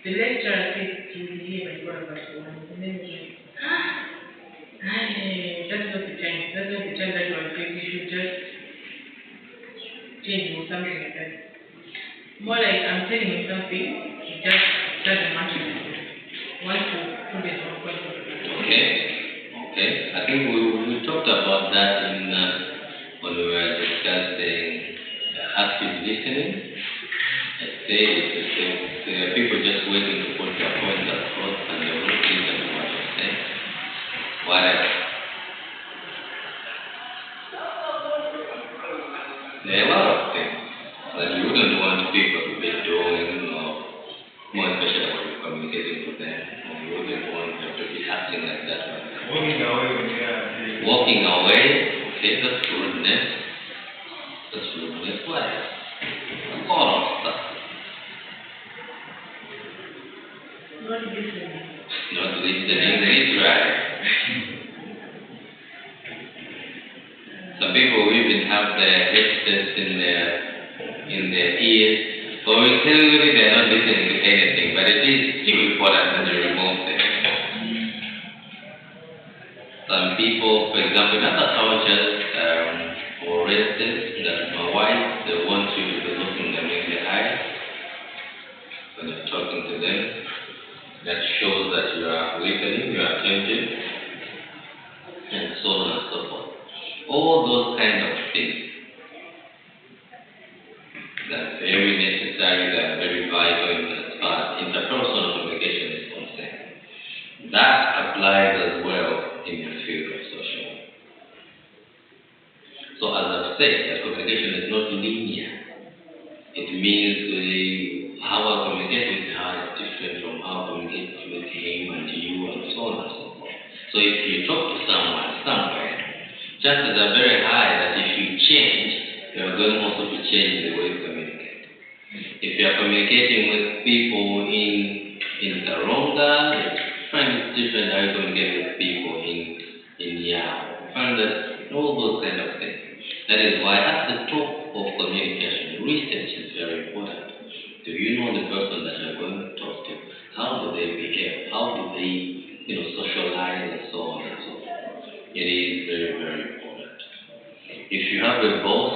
The lecturer said to behave at quarter past one, and then he like, that's not the time. That's not the time that you are saying. You should just change or something like that. More like I'm telling him something, he just doesn't want to put it on point of view. Okay. I think we talked about that in when we were discussing active listening. I say there are people just waiting to put their points across and they will not listen to what you say. Whatever. There are a lot of things that you wouldn't want people to be doing, or more especially when you're communicating to them, or you wouldn't want them to be acting like that. Walking away, okay, that's rudeness. That's rudeness. What else? A lot of stuff. Not listening. Not listening, literally. Some people even have their headsets in their ears, or clearly they're not listening to anything, but it is still important that you remove them. Some people, for example, that's how just or rested that my wife, they want you to be looking them in the eye when you're talking to them. That shows that you are listening, you are attentive, and so on and so forth. All those kind of things that are very necessary, that are very vital as far as interpersonal communication is concerned. That applies as well in the field of social. So as I've said, that communication is not linear. It means how I communicate with her is different from how I communicate with him and you and so on and so forth. So if you talk to someone somewhere, chances are very high that if you change, you are going also to change the way you communicate. If you are communicating with people in Karonga, you find it different how you communicate with people in Yao. You find that all those kind of things. That is why at the top of communication, research is very important. Do you know the person that you're going to talk to? How do they behave? How do they, socialize and so on and so forth? It is very, very important. If you have a boss,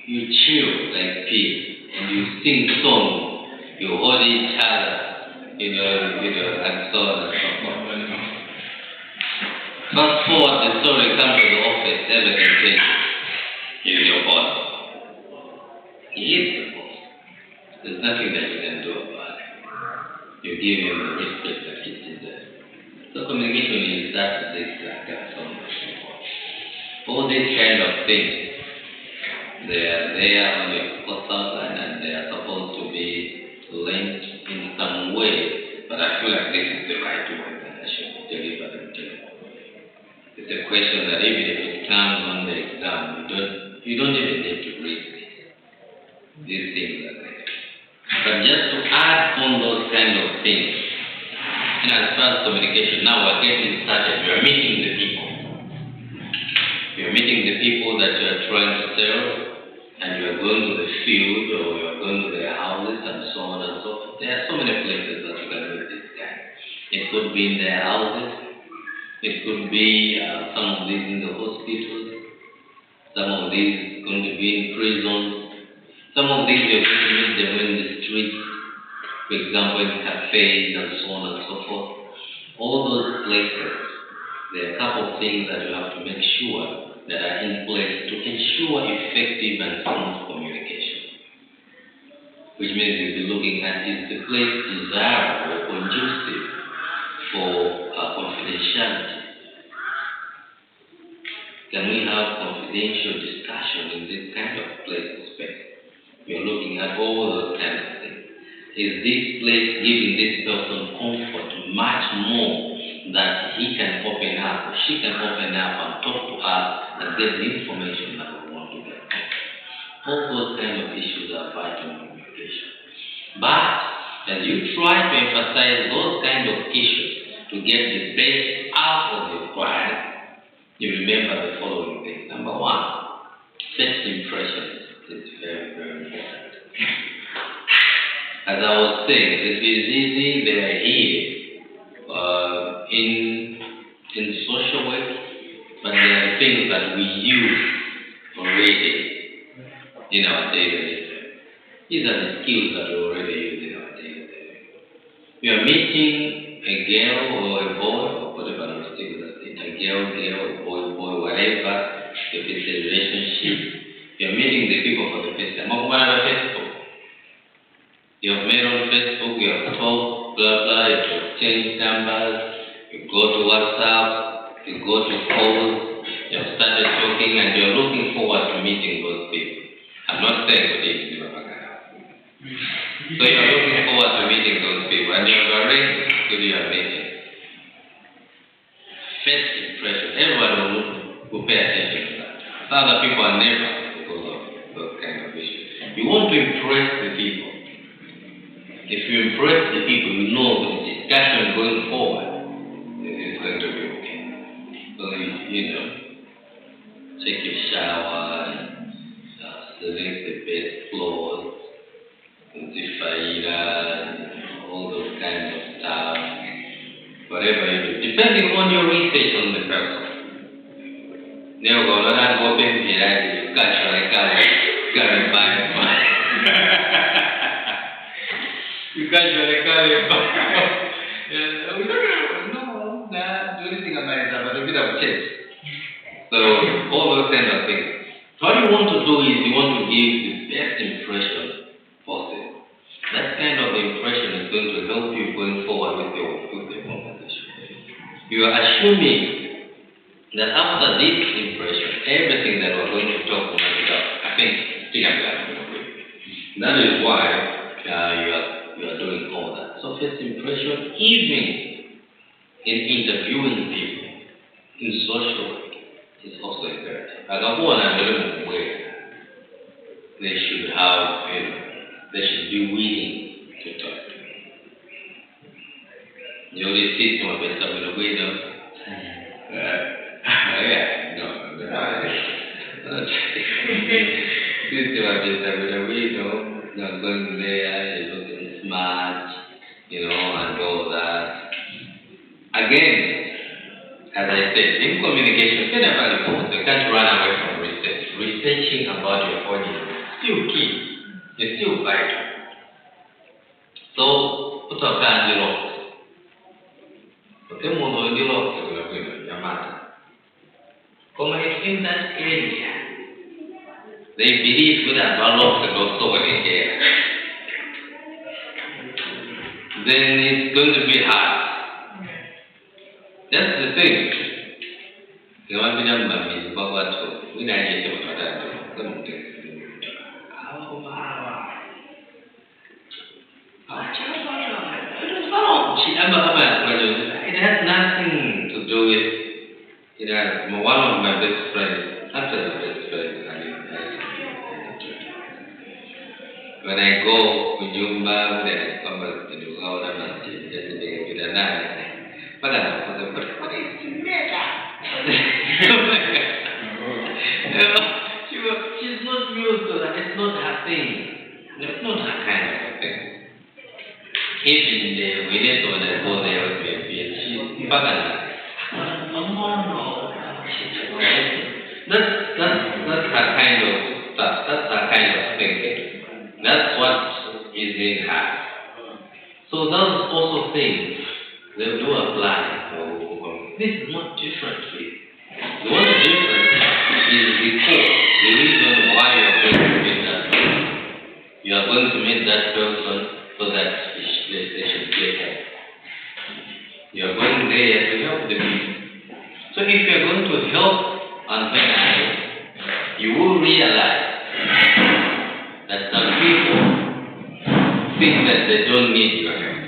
you chill like peace and you sing songs, you hold each other, and so on and so forth. Fast forward the story, come to the office, everything changes. He's your boss. He is the boss. There's nothing that you can do about it. You give him the respect that he deserves. So communication is that, this, that, so on and so forth. All these kind of things, they are there on your course outline and they are supposed to be linked in some way, but I feel like this is the right way that I should deliver them to you. It's a question that even if it comes on the exam, you don't even need to read this. These things are there. But just to add on those kind of things, as far as communication, now we're getting started. We are meeting the people. We are meeting the people that you are trying to serve, and you are going to the field or you are going to their houses and so on and so forth. There are so many places that you can meet this guy. It could be in their houses. It could be some of these in the hospitals, some of these going to be in prisons, some of these you're going to meet them in the streets, for example in cafes and so on and so forth. All those places, there are a couple of things that you have to make sure that are in place to ensure effective and smooth communication. Which means you'll be looking at, is the place desirable or conducive for confidentiality? Can we have confidential discussion in this kind of place or space? You're looking at all those kind of things. Is this place giving this person comfort much more that he can open up or she can open up and talk to us and get the information that we want to get? All those kind of issues are vital in communication. But as you try to emphasize those kind of issues to get the best out of your client, you remember the following things. Number one, first impression It's very, very important. As I was saying, it is easy, they are here in social work, but there are things that we use already in our daily life. These are the skills that we already use in our daily life. You are meeting a girl or a boy, or whatever mistake that is, a girl, boy, whatever, if it's a relationship, you are meeting the people for the first time. Facebook. You have met on Facebook, you have talked, blah, blah, you have exchanged numbers, you go to WhatsApp, you go to calls, you have started talking, and you're looking forward to meeting those people. I'm not saying what it is, so you're looking forward to meeting those people, and you've arranged to do your meeting. First impression, everyone will pay attention to that. Other people are never because of those kind of issues. You want to impress the people. If you impress the people, you know the discussion going forward is going to be okay. So, take your shower, select the best clothes, all those kinds of stuff, whatever you do, depending on your research on the person. Never go, not go back to the carry by. You casually call it back. We don't know, do anything about it, but a bit of change. So, all those kind of things. What you want to do is you want to give the best impression possible. That kind of impression is going to help you going forward with the conversation. You are assuming that after this impression, everything that we're going to talk about, I think, that is why you are doing all that. So first impression, even in interviewing people, in social work, is also imperative. I got one and where they should have, they should be willing to talk. You already see some of it, some of the windows. You're going there, you're looking smart, and all that. Again, as I said, in communication, you can't run away from research. Researching about your audience is still key. It's still vital. So, put our hands in locks. Come in that area. They believe with that locks and also in here. Then it's going to be hard. That's the thing. You want to know about me, but what we not get about that. It has nothing to do with, one of my best friends, after the best friend, when I go to Jumba, when I come back to the house, I'm not saying that with a knife. But what is the matter? She's not used to that. It's not her thing. It's not her kind of a thing. Even we did when I go there with me, she's bad. That's her kind of stuff. That's her kind of thinking. That's what is in her. So those also things they do apply. This is not different. The only difference is the cause, the reason why you are going to meet that person. You are going to meet that person so that they should get help. You are going there to help the people. So if you are going to help entrepreneurs, you will realize that some people think that they don't need your help.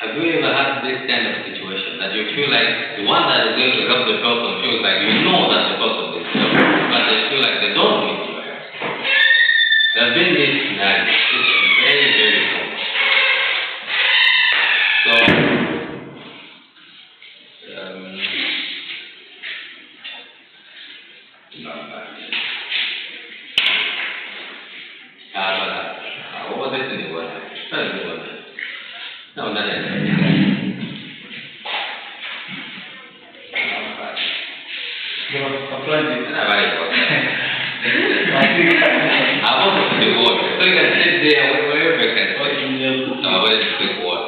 Have you ever had this kind of situation that you feel like the one that is going to help the person feels like you know that the person is help, but they feel like they don't need your help? There have been this scenario. It's very, very common. So, คนนั้นเลย อะไรวะ I want to the word. So you can sit there wherever you can sit. No, what is the word?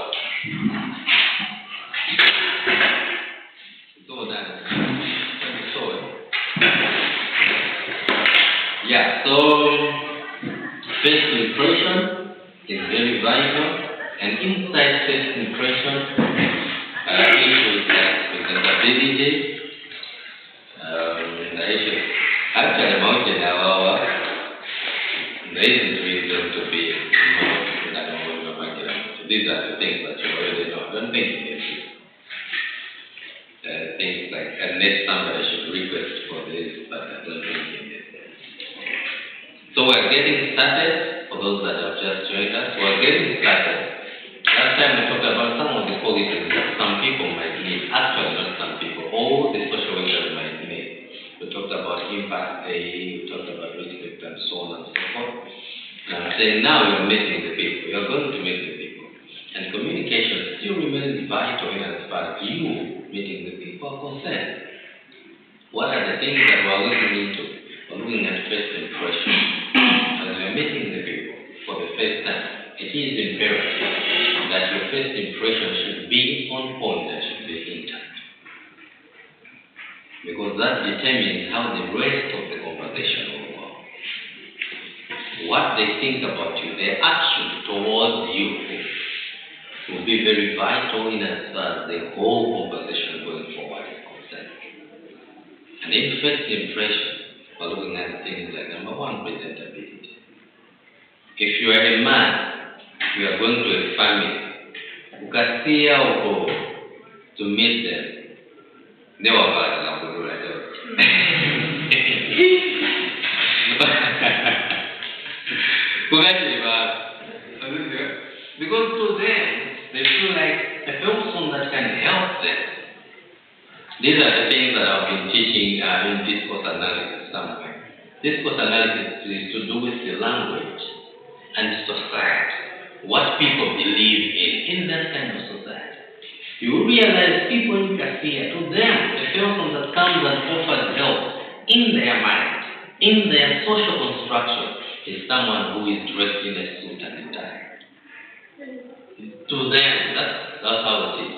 So that. So. Yeah. So first impression is very vital, and inside first impression, issues like presentability. The issue. Actually, mountain our there isn't reason to be these are the things that you already know. Don't think it is. Things like unless somebody should request for this, but I don't think it is. So we're getting started. For those that have just joined us, we're getting started. Last time we talked about some of the qualities that some people might need. Actually, not some people. All the social workers might need. We talked about impact, we talked about respect, and so on and so forth. And I'm saying now you're meeting the people. You're going to meet the people. And communication still remains vital in as far as you meeting the people are concerned. What are the things that we're looking into? We're looking at first impression. As you're meeting the people for the first time, it is imperative that your first impression should be on point and should be intact. Because that determines how the rest of the conversation will go. What they think about you, their action towards you will be very vital in as far as the whole conversation going forward is concerned. And in first impression, we're looking at things like number one, presentability. If you are a man, you are going to a family, you can see how go to meet them. They were bad, I would do like that. Because to them, they feel like a person that can help them. These are the things that I've been teaching in discourse analysis somewhere. Discourse analysis is to do with the language and society, what people believe in that kind of society. You realize people in Cassia, to them, a person that comes and offers help in their mind, in their social construction, is someone who is dressed in a suit and a tie. To them, that's how it is.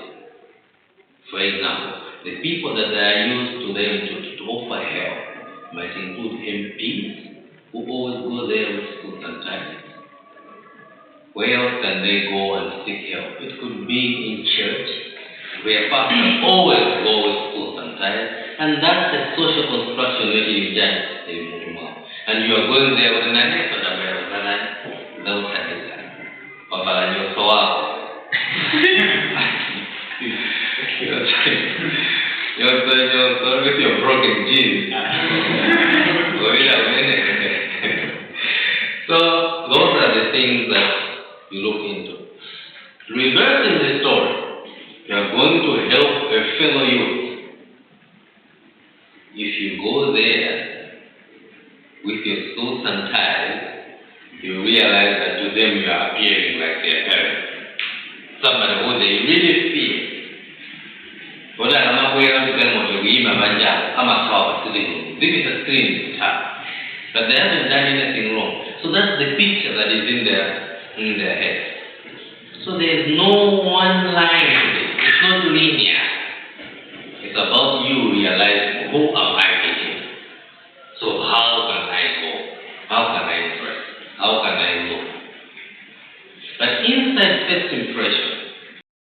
For example, the people that are used to them to offer help might include MPs who always go there with suits and ties. Where else can they go and seek help? It could be in church, where pastors always go with suits and ties, and that's the social construction where you just say, and you are going there with an idea for the better than those ideas. Or you're so out. You're with your broken jeans. Wait a minute. So, those are the things that you look into. Reversing the story, you are going to help a fellow youth. If you go there with your suits and ties, you realize that to them you are appearing like their parents. Somebody who they really feel. This is a screen tap. But they haven't done anything wrong. So that's the picture that is in their head. So there is no one line to this. It's not linear. It's about you realizing, who am I meeting? So how can I go? How can I impress? How can I look? But inside first impression,